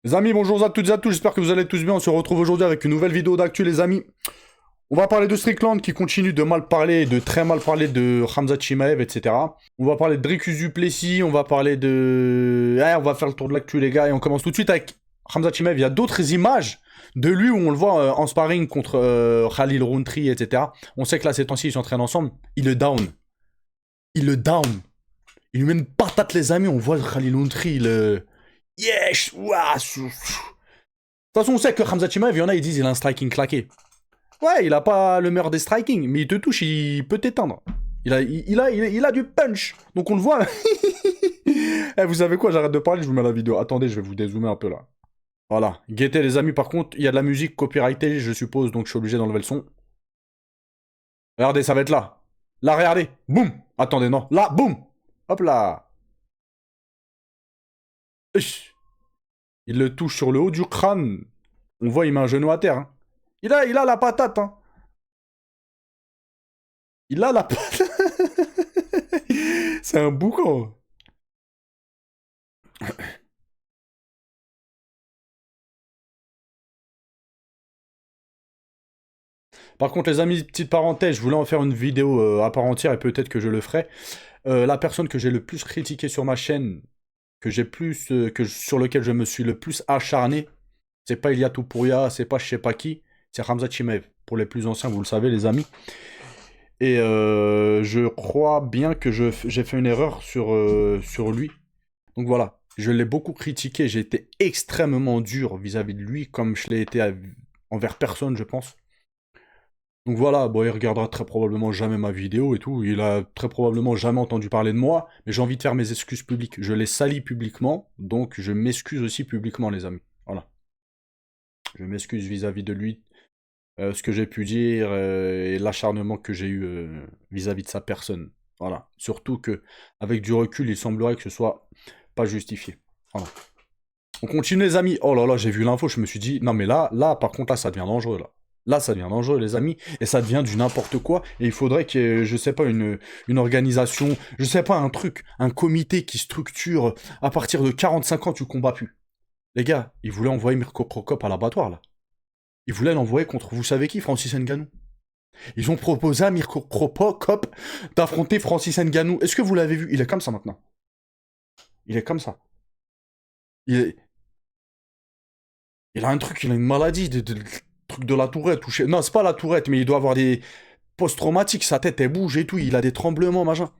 Les amis, bonjour à toutes et à tous, j'espère que vous allez tous bien. On se retrouve aujourd'hui avec une nouvelle vidéo d'actu, les amis. On va parler de Strickland qui continue de mal parler, de très mal parler de Khamzat Chimaev, etc. On va parler de Dricus du Plessis, on va parler de... Ouais, on va faire le tour de l'actu, les gars, et on commence tout de suite avec Khamzat Chimaev. Il y a d'autres images de lui où on le voit en sparring contre Khalil Rountree, etc. On sait que là, ces temps-ci, ils s'entraînent ensemble. Il le down. Il le down. Il lui met une patate, les amis. On voit Khalil Rountree, le... Yes! Ouah, de toute façon, on sait que Khamzat Chimaev, il y en a, ils disent qu'il a un striking claqué. Ouais, il a pas le meilleur des striking, mais il te touche, il peut t'éteindre. Il a du punch. Donc on le voit. Eh, vous savez quoi, j'arrête de parler, je vous mets la vidéo. Attendez, je vais vous dézoomer un peu là. Voilà. Guettez les amis, par contre, il y a de la musique copyrightée, je suppose, donc je suis obligé d'enlever le son. Regardez, ça va être là. Là, regardez. Boum. Attendez, non. Là, boum. Hop là. Uch. Il le touche sur le haut du crâne. On voit, il met un genou à terre. Hein. Il a la patate. Hein. Il a la patate. C'est un boucan. Par contre, les amis, petite parenthèse, je voulais en faire une vidéo à part entière et peut-être que je le ferai. La personne que j'ai le plus critiqué sur ma chaîne, sur lequel je me suis le plus acharné, c'est pas Ilia Topuria, c'est pas je sais pas qui, c'est Khamzat Chimaev. Pour les plus anciens, vous le savez, les amis. Et je crois bien que j'ai fait une erreur sur lui. Donc voilà, je l'ai beaucoup critiqué, j'ai été extrêmement dur vis-à-vis de lui, comme je l'ai été envers personne, je pense. Donc voilà, bon, il regardera très probablement jamais ma vidéo et tout, il a très probablement jamais entendu parler de moi, mais j'ai envie de faire mes excuses publiques. Je l'ai sali publiquement, donc je m'excuse aussi publiquement, les amis. Voilà. Je m'excuse vis-à-vis de lui, ce que j'ai pu dire et l'acharnement que j'ai eu vis-à-vis de sa personne. Voilà. Surtout que, avec du recul, il semblerait que ce soit pas justifié. Voilà. On continue, les amis. Oh là là, j'ai vu l'info, je me suis dit, non mais là, par contre, là, ça devient dangereux, là. Là, ça devient dangereux, les amis, et ça devient du n'importe quoi, et il faudrait qu'il y ait, je sais pas, une organisation, je sais pas, un truc, un comité qui structure, à partir de 45 ans, tu combats plus. Les gars, ils voulaient envoyer Mirko Crocop à l'abattoir, là. Ils voulaient l'envoyer contre, vous savez qui, Francis Ngannou. Ils ont proposé à Mirko Crocop d'affronter Francis Ngannou. Est-ce que vous l'avez vu? Il est comme ça, maintenant. Il est comme ça. Il est, il a un truc, il a une maladie, truc de la tourette. Non, c'est pas la tourette, mais il doit avoir des post-traumatiques. Sa tête, elle bouge et tout. Il a des tremblements, machin.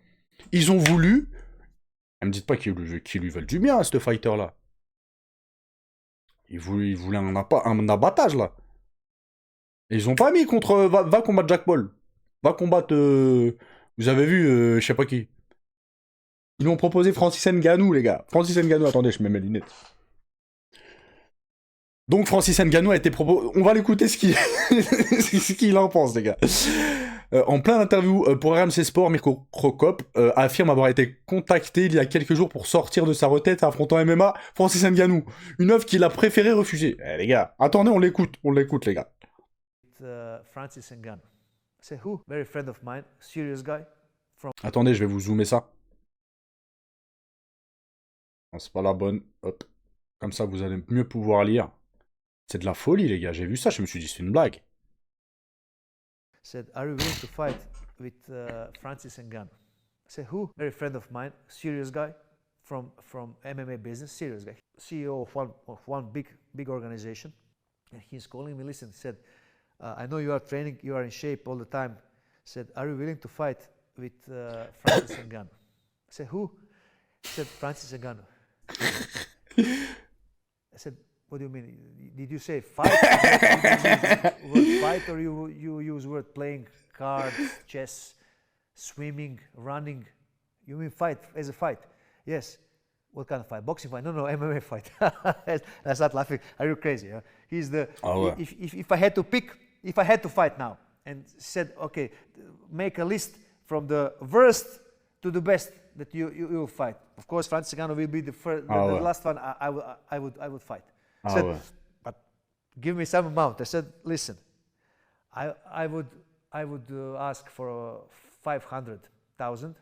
Ils ont voulu. Ne me dites pas qu'ils lui veulent du bien, à ce fighter-là. Ils voulaient un abattage, là. Et ils ont pas mis contre. Va combattre Jack Paul. Va combattre. Vous avez vu, je sais pas qui. Ils lui ont proposé Francis Ngannou, les gars. Francis Ngannou, attendez, je mets mes lunettes. Donc Francis Ngannou a été proposé. On va l'écouter ce qu'il en pense, les gars. En plein interview pour RMC Sport, Mirko Crocop affirme avoir été contacté il y a quelques jours pour sortir de sa retraite affrontant MMA Francis Ngannou. Une offre qu'il a préféré refuser. Eh, les gars, attendez, on l'écoute, les gars. Francis Ngannou. I say, who? Very friend of mine, serious guy. Attendez, je vais vous zoomer ça. Non, c'est pas la bonne. Hop. Comme ça, vous allez mieux pouvoir lire. C'est de la folie, les gars. J'ai vu ça, je me suis dit, c'est une blague. Said, are you willing to fight with Francis Ngannou? I said, who? Very friend of mine, serious guy from MMA business, serious guy. CEO of one big organization. And he's calling me, listen, he said, I know you are training, you are in shape all the time. Said, are you willing to fight with Francis Ngannou? I said, who? He said, Francis Ngannou. I said, what do you mean? Did you say fight? Did you use word fight, or you use word playing cards, chess, swimming, running? You mean fight as a fight? Yes. What kind of fight? Boxing fight? No, MMA fight. I start laughing. Are you crazy? Huh? He's the. Oh, ouais. If I had to pick, if I had to fight now, and said, okay, make a list from the worst to the best that you will fight. Of course, Francis Ngannou will be the first, the ouais. last one. I would fight. Ah, Said, ouais. but give me some amount. I said, listen, I would ask for 500,000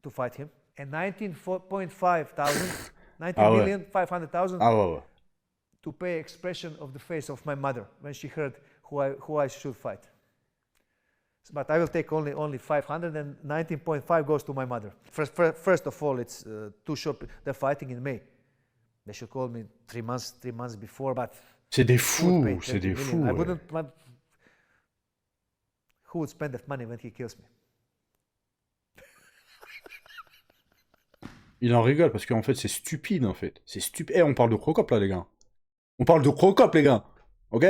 to fight him, and 19.5 thousand, 19 Ah, ouais. million 500,000 Ah, ouais, ouais. to pay expression of the face of my mother when she heard who I should fight. But I will take only 500, and 19.5 goes to my mother. First of all, it's too short. They're fighting in May. They should call me 3 months before, but C'est des fous, c'est des fous. I wouldn't want. Who would spend that money when he kills me? Il en rigole parce qu'en fait, c'est stupide, en fait. C'est stupide. Eh, on parle de Crocop, là, les gars. On parle de Crocop, les gars. Ok?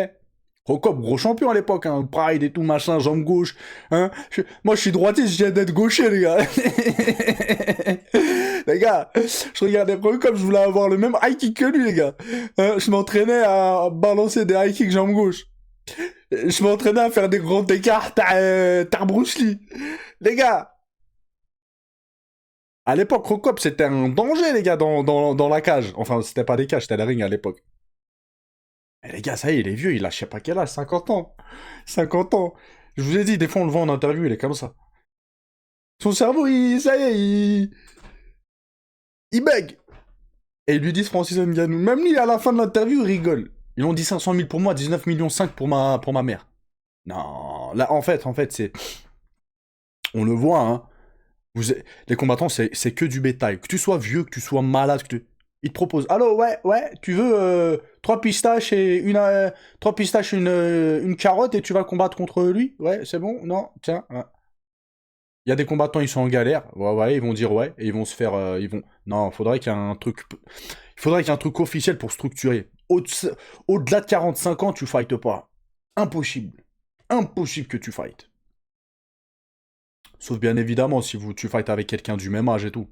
Crocop, gros champion à l'époque, hein. Pride et tout, machin, jambe gauche. Hein? Moi, je suis droitier, je viens d'être gaucher, les gars. Les gars, je regardais Crocop, je voulais avoir le même high kick que lui, les gars. Hein? Je m'entraînais à balancer des high kicks jambe gauche. Je m'entraînais à faire des grands écarts, t'as Bruce Lee. Les gars. À l'époque, Crocop, c'était un danger, les gars, dans la cage. Enfin, c'était pas des cages, c'était la ring à l'époque. Et les gars, ça y est, il est vieux, il a je sais pas quel âge, 50 ans. 50 ans. Je vous ai dit, des fois, on le voit en interview, il est comme ça. Son cerveau, ça y est, il bug. Et ils lui disent Francis Ngannou. Même lui, à la fin de l'interview, il rigole. Ils ont dit 500 000 pour moi, 19 millions 5 pour ma mère. Non, là, en fait, c'est... On le voit, hein. Les combattants, c'est que du bétail. Que tu sois vieux, que tu sois malade, ils te proposent. Allô, ouais, tu veux 3 pistaches et une carotte et tu vas combattre contre lui? Ouais, c'est bon? Non, tiens. Ouais. Il y a des combattants, ils sont en galère. Ouais, ils vont dire ouais et ils vont se faire. Non, faudrait qu'il y ait un truc. Il faudrait qu'il y ait un truc officiel pour structurer. Au-delà de 45 ans, tu fightes pas. Impossible. Impossible que tu fightes. Sauf bien évidemment si tu fights avec quelqu'un du même âge et tout.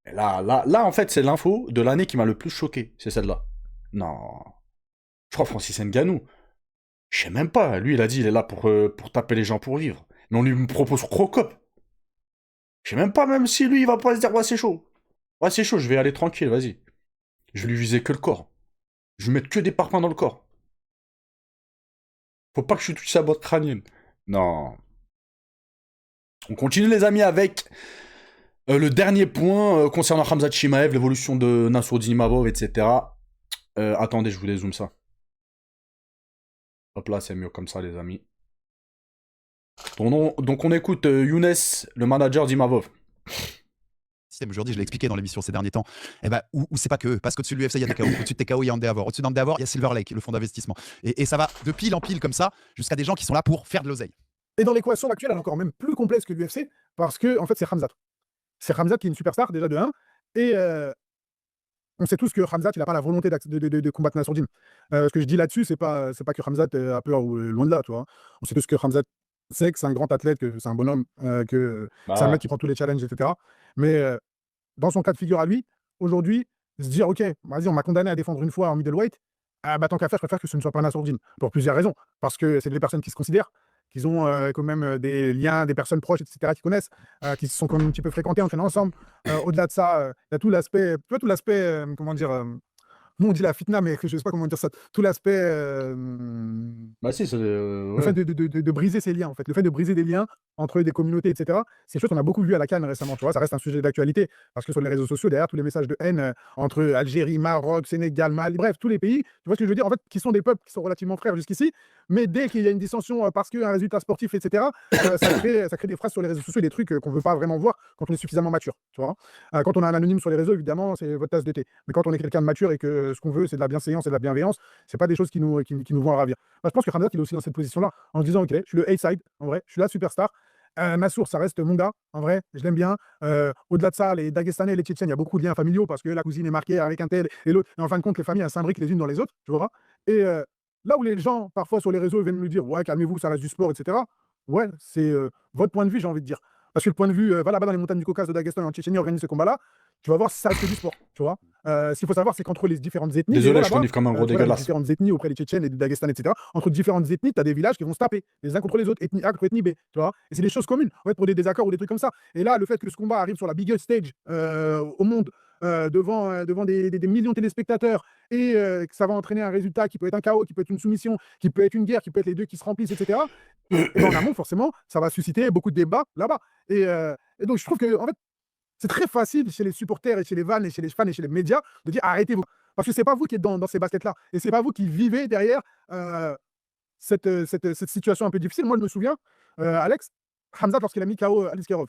Et là, en fait, c'est l'info de l'année qui m'a le plus choqué. C'est celle-là. Non. Je crois Francis Ngannou. Je sais même pas. Lui, il a dit il est là pour taper les gens pour vivre. Mais on lui propose Crocop. Je sais même pas même si lui, il va pas se dire ouais, c'est chaud. Ouais, c'est chaud, je vais aller tranquille, vas-y. Je vais lui viser que le corps. Je vais mettre que des parpaings dans le corps. Faut pas que je touche sa boîte crânienne. Non. On continue les amis avec le dernier point concernant Khamzat Chimaev, l'évolution de Nassourdine Imavov, etc. Attendez, je vous dézoome ça. Hop là, c'est mieux comme ça les amis. Donc on écoute Younes, le manager d'Imavov. Aujourd'hui, je l'ai expliqué dans l'émission ces derniers temps, eh ben, où c'est pas que eux, parce qu'au-dessus de l'UFC, il y a TKO, au-dessus de TKO, il y a Endeavor, au-dessus d'Endeavor, il y a Silver Lake, le fonds d'investissement. Et ça va de pile en pile comme ça, jusqu'à des gens qui sont là pour faire de l'oseille. Et dans l'équation actuelle, elle est encore même plus complexe que l'UFC, parce que, en fait, c'est Khamzat. C'est Khamzat qui est une superstar, déjà de 1, et on sait tous que Khamzat, il n'a pas la volonté de combattre Nassourdine. Ce que je dis là-dessus, c'est pas que Khamzat a peur, ou loin de là, tu vois. On sait tous que Khamzat sait que c'est un grand athlète, que c'est un bonhomme, que c'est un mec qui prend tous les challenges, etc. Mais dans son cas de figure à lui, aujourd'hui, se dire, ok, vas-y, on m'a condamné à défendre une fois en middleweight, bah, tant qu'à faire, je préfère que ce ne soit pas Nassourdine, pour plusieurs raisons. Parce que c'est des personnes qui se considèrent, qu'ils ont quand même des liens, des personnes proches, etc., qui connaissent, qui se sont quand même un petit peu fréquentés, entraînés ensemble. Au-delà de ça, il y a tout l'aspect, tu vois, tout l'aspect, comment dire, nous on dit la fitna, mais je sais pas comment dire ça, tout l'aspect, Bah si, c'est... le fait de briser ces liens, en fait, le fait de briser des liens entre des communautés, etc. C'est quelque chose qu'on a beaucoup vu à la CAN récemment, tu vois, ça reste un sujet d'actualité, parce que sur les réseaux sociaux, derrière tous les messages de haine entre Algérie, Maroc, Sénégal, Mali, bref, tous les pays, tu vois ce que je veux dire, en fait, qui sont des peuples qui sont relativement frères jusqu'ici, mais dès qu'il y a une dissension parce qu'un résultat sportif, etc., ça crée des phrases sur les réseaux sociaux, des trucs qu'on veut pas vraiment voir quand on est suffisamment mature, tu vois. Quand on a un anonyme sur les réseaux, évidemment, c'est votre tasse de thé. Mais quand on est quelqu'un de mature et que ce qu'on veut, c'est de la bienséance et de la bienveillance, c'est pas des choses qui nous vont ravir. Moi, je pense que Khamzat, il est aussi dans cette position-là, en se disant, ok, je suis le A-side, en vrai, je suis la superstar. Nassour, ça reste mon gars, en vrai, je l'aime bien. Au-delà de ça, les Dagestanais et les Tchétchènes, il y a beaucoup de liens familiaux parce que la cousine est marquée avec un tel et l'autre. Et en fin de compte, les familles, elles s'imbriquent les unes dans les autres, tu vois. Et là où les gens, parfois sur les réseaux, viennent me dire, ouais, calmez-vous, ça reste du sport, etc. Ouais, c'est votre point de vue, j'ai envie de dire. Parce que le point de vue, va là-bas dans les montagnes du Caucase de Daghestan et en Tchétchénie, organise ce combat-là, tu vas voir si ça reste du sport, tu vois. Ce qu'il faut savoir, c'est qu'entre les différentes ethnies... Désolé, je connais comme un gros les dégueulasse. différentes ethnies auprès des Tchétchènes et des Daghestans, etc. Entre différentes ethnies, tu as des villages qui vont se taper les uns contre les autres, ethnie A contre ethnie B, tu vois. Et c'est des choses communes, en fait, pour des désaccords ou des trucs comme ça. Et là, le fait que ce combat arrive sur la biggest stage au monde, devant des millions de téléspectateurs, et que ça va entraîner un résultat qui peut être un chaos, qui peut être une soumission, qui peut être une guerre, qui peut être les deux qui se remplissent, etc. Et en amont, forcément, ça va susciter beaucoup de débats là-bas. Et donc, je trouve que, en fait, c'est très facile chez les supporters et chez les fans et chez les fans et chez les médias de dire arrêtez-vous. Parce que c'est pas vous qui êtes dans ces baskets-là. Et c'est pas vous qui vivez derrière cette situation un peu difficile. Moi, je me souviens, Alex, Hamzat, lorsqu'il a mis KO Aliskerov.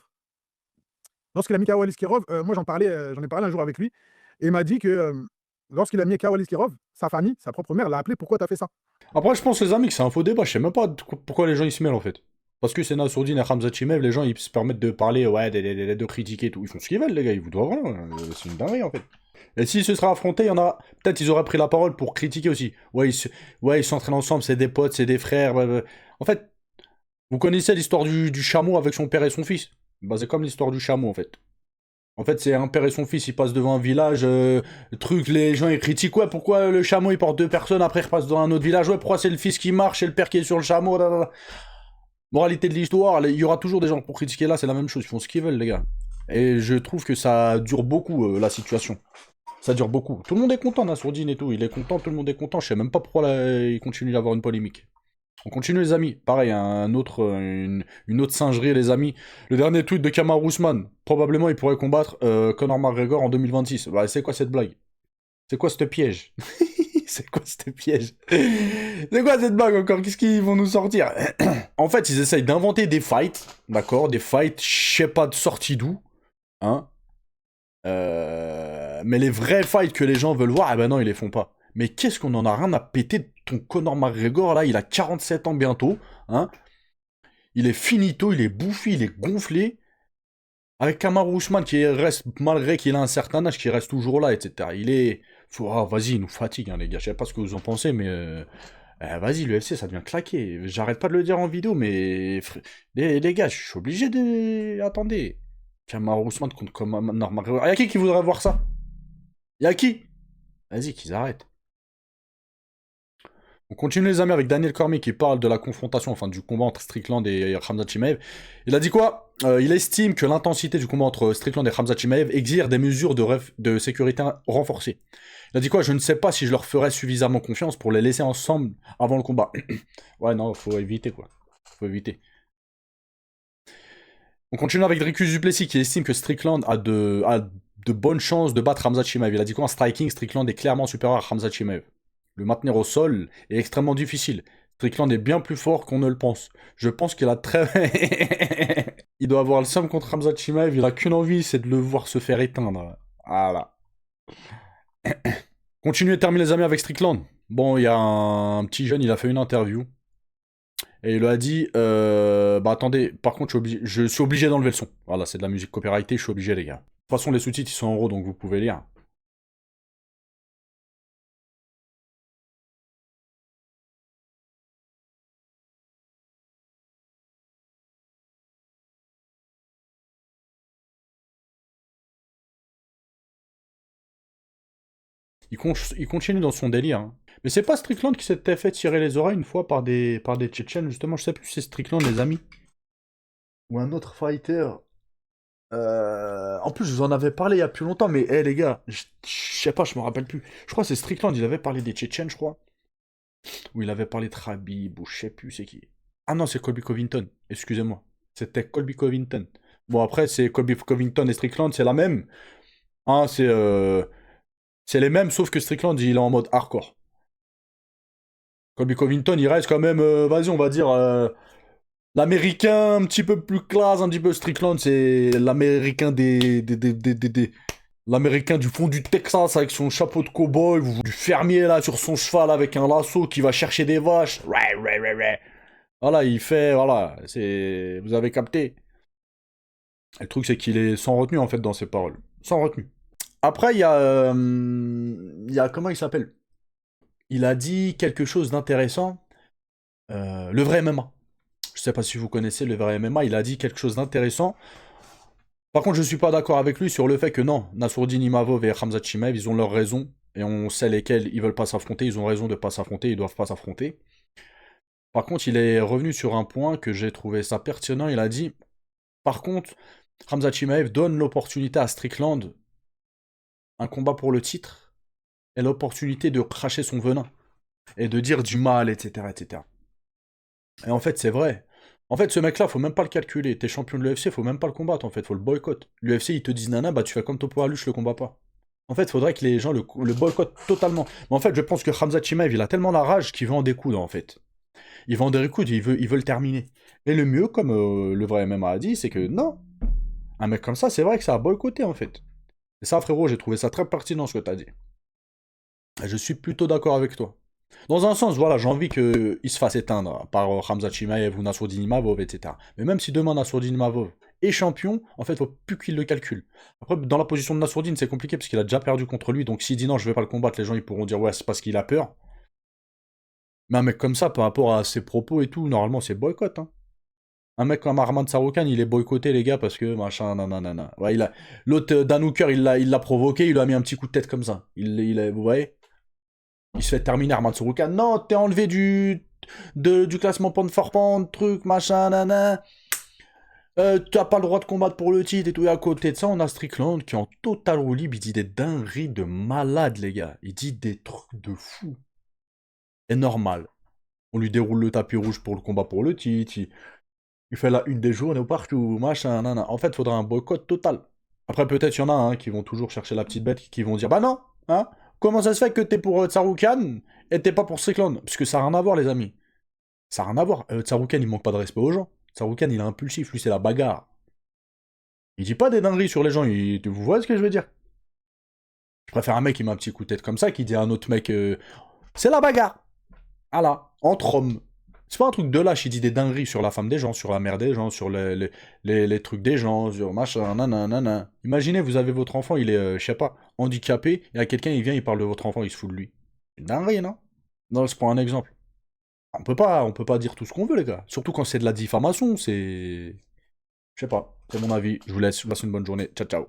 Lorsqu'il a mis KO Aliskerov, moi, j'en ai parlé un jour avec lui. Et il m'a dit que lorsqu'il a mis KO Aliskerov, sa famille, sa propre mère, l'a appelé. Pourquoi t'as fait ça? Après, je pense, les amis, que c'est un faux débat. Je sais même pas pourquoi les gens ils se mêlent en fait. Parce que c'est Nassourdine et Hamza Chimev, les gens ils se permettent de parler, ouais, de critiquer et tout. Ils font ce qu'ils veulent, les gars, ils vous doivent rien. C'est une dinguerie en fait. Et s'ils se seraient affrontés, il y en a. Peut-être ils auraient pris la parole pour critiquer aussi. Ouais, ils s'entraînent ensemble, c'est des potes, c'est des frères. En fait, vous connaissez l'histoire du chameau avec son père et son fils. Bah, c'est comme l'histoire du chameau en fait. En fait, c'est un père et son fils, ils passent devant un village, les gens ils critiquent, ouais, pourquoi le chameau il porte 2 personnes, après il repasse dans un autre village, ouais, pourquoi c'est le fils qui marche et le père qui est sur le chameau, là, là, là. Moralité de l'histoire, il y aura toujours des gens pour critiquer là, c'est la même chose, ils font ce qu'ils veulent, les gars. Et je trouve que ça dure beaucoup, la situation. Ça dure beaucoup. Tout le monde est content, Nassourdine et tout, il est content, tout le monde est content, je sais même pas pourquoi là, il continue d'avoir une polémique. On continue les amis. Pareil, une autre singerie les amis. Le dernier tweet de Kamaru Usman. Probablement il pourrait combattre Conor McGregor en 2026. Bah, c'est quoi cette blague? C'est quoi ce piège? C'est quoi ce piège? C'est quoi cette blague encore? Qu'est-ce qu'ils vont nous sortir? En fait, ils essayent d'inventer des fights. D'accord? Des fights, je sais pas de sortie d'où. Hein? Mais les vrais fights que les gens veulent voir, eh ben non, ils les font pas. Mais qu'est-ce qu'on en a rien à péter de ton Conor McGregor, là, il a 47 ans bientôt, hein. Il est finito, il est bouffi, il est gonflé. Avec Kamaru Usman qui reste, malgré qu'il a un certain âge, qui reste toujours là, etc. Il est... vas-y, il nous fatigue, hein, les gars. Je sais pas ce que vous en pensez, mais... vas-y, l'UFC, ça devient claqué. J'arrête pas de le dire en vidéo, mais... Les gars, je suis obligé de... Attendez. Kamaru Usman contre Conor McGregor. Y'a qui voudrait voir ça? Y'a qui? Vas-y, qu'ils arrêtent. On continue les amis avec Daniel Cormier qui parle de la confrontation, enfin du combat entre Strickland et Khamzat Chimaev. Il a dit quoi? Il estime que l'intensité du combat entre Strickland et Khamzat Chimaev exige des mesures de sécurité renforcées. Il a dit quoi? Je ne sais pas si je leur ferais suffisamment confiance pour les laisser ensemble avant le combat. Ouais, non, faut éviter quoi. Faut éviter. On continue avec Dricus Duplessis qui estime que Strickland a de bonnes chances de battre Khamzat Chimaev. Il a dit quoi? En striking, Strickland est clairement supérieur à Khamzat Chimaev. Le maintenir au sol est extrêmement difficile. Strickland est bien plus fort qu'on ne le pense. Je pense qu'il a très... Il doit avoir le seum contre Khamzat Chimaev, il a qu'une envie, c'est de le voir se faire éteindre. Voilà. Continuez de terminer les amis avec Strickland. Bon, il y a un petit jeune, il a fait une interview. Et il lui a dit, bah attendez, par contre, je suis obligé d'enlever le son. Voilà, c'est de la musique copyrightée, je suis obligé les gars. De toute façon, les sous-titres, ils sont en euros, donc vous pouvez lire. Il continue dans son délire. Hein. Mais c'est pas Strickland qui s'était fait tirer les oreilles une fois par des Tchétchènes, justement. Je sais plus si c'est Strickland, les amis. Ou un autre fighter. En plus, je vous en avais parlé il y a plus longtemps, mais les gars, je sais pas, je me rappelle plus. Je crois que c'est Strickland, il avait parlé des Tchétchènes, je crois. Ou il avait parlé de Khabib, ou je sais plus c'est qui. Ah non, c'est Colby Covington, excusez-moi. C'était Colby Covington. Bon, après, c'est Colby Covington et Strickland, c'est la même. Hein, c'est les mêmes, sauf que Strickland, il est en mode hardcore. Colby Covington, il reste quand même, vas-y, on va dire, l'américain un petit peu plus classe, un petit peu Strickland, c'est l'américain l'américain du fond du Texas avec son chapeau de cow-boy, du fermier là sur son cheval avec un lasso qui va chercher des vaches. Voilà, il fait, voilà, c'est... Vous avez capté. Et le truc, c'est qu'il est sans retenue en fait dans ses paroles. Sans retenue. Après, il y a. Comment il s'appelle? Il a dit quelque chose d'intéressant. Le vrai MMA. Je sais pas si vous connaissez le vrai MMA. Il a dit quelque chose d'intéressant. Par contre, je suis pas d'accord avec lui sur le fait que non, Nassourdine Imavov et Khamzat Chimaev, ils ont leurs raisons. Et on sait lesquelles ils veulent pas s'affronter. Ils ont raison de pas s'affronter. Ils doivent pas s'affronter. Par contre, il est revenu sur un point que j'ai trouvé ça pertinent. Il a dit, par contre, Khamzat Chimaev donne l'opportunité à Strickland, un combat pour le titre, et l'opportunité de cracher son venin, et de dire du mal, etc., etc. Et en fait, c'est vrai. En fait, ce mec-là, faut même pas le calculer. T'es champion de l'UFC, faut même pas le combattre, en fait, faut le boycott. L'UFC, ils te disent, nana, bah tu fais comme Topo Alu, je le combats pas. En fait, il faudrait que les gens le boycottent totalement. Mais en fait, je pense que Khamzat Chimaev, il a tellement la rage qu'il veut en découdre, en fait. Il veut en découdre, il veut le terminer. Et le mieux, comme le vrai MMA a dit, c'est que non. Un mec comme ça, c'est vrai que ça a boycotté, en fait. Et ça, frérot, j'ai trouvé ça très pertinent, ce que t'as dit. Et je suis plutôt d'accord avec toi. Dans un sens, voilà, j'ai envie qu'il se fasse éteindre par Khamzat Chimaev ou Nassourdine Imavov, etc. Mais même si demain Nassourdine Imavov est champion, en fait, il faut plus qu'il le calcule. Après, dans la position de Nassourdine, c'est compliqué parce qu'il a déjà perdu contre lui. Donc s'il dit non, je vais pas le combattre, les gens ils pourront dire ouais, c'est parce qu'il a peur. Mais un mec comme ça, par rapport à ses propos et tout, normalement c'est boycott. Hein. Un mec comme Arman Tsarukyan, il est boycotté, les gars, parce que machin, nanana. Ouais, l'autre, Dan Hooker, il l'a provoqué, il lui a mis un petit coup de tête comme ça. Vous voyez? Il se fait terminer, Arman Tsarukyan. Non, t'es enlevé du classement pound for pound, truc, machin, nanana. T'as pas le droit de combattre pour le titre et tout. Et à côté de ça, on a Strickland qui est en total roue libre. Il dit des dingueries de malade, les gars. Il dit des trucs de fou. Et normal. On lui déroule le tapis rouge pour le combat pour le titre. Il fait la une des journées partout, machin, nanana. En fait, il faudra un boycott total. Après, peut-être il y en a hein, qui vont toujours chercher la petite bête, qui vont dire bah non, hein. Comment ça se fait que t'es pour Tsarukyan et t'es pas pour Strickland? Parce que ça n'a rien à voir, les amis. Ça n'a rien à voir. Tsarukyan, il manque pas de respect aux gens. Tsarukyan, il est impulsif, lui, c'est la bagarre. Il dit pas des dingueries sur les gens, vous voyez ce que je veux dire? Je préfère un mec qui met un petit coup de tête comme ça, qui dit à un autre mec, c'est la bagarre. Voilà, entre hommes. C'est pas un truc de lâche, il dit des dingueries sur la femme des gens, sur la mère des gens, sur les trucs des gens, sur machin, nanana. Imaginez, vous avez votre enfant, il est, je sais pas, handicapé, et à quelqu'un, il vient, il parle de votre enfant, il se fout de lui. C'est une dinguerie, non? Non, je prends un exemple. On peut pas dire tout ce qu'on veut, les gars. Surtout quand c'est de la diffamation, c'est... Je sais pas, c'est mon avis. Je vous laisse une bonne journée. Ciao, ciao.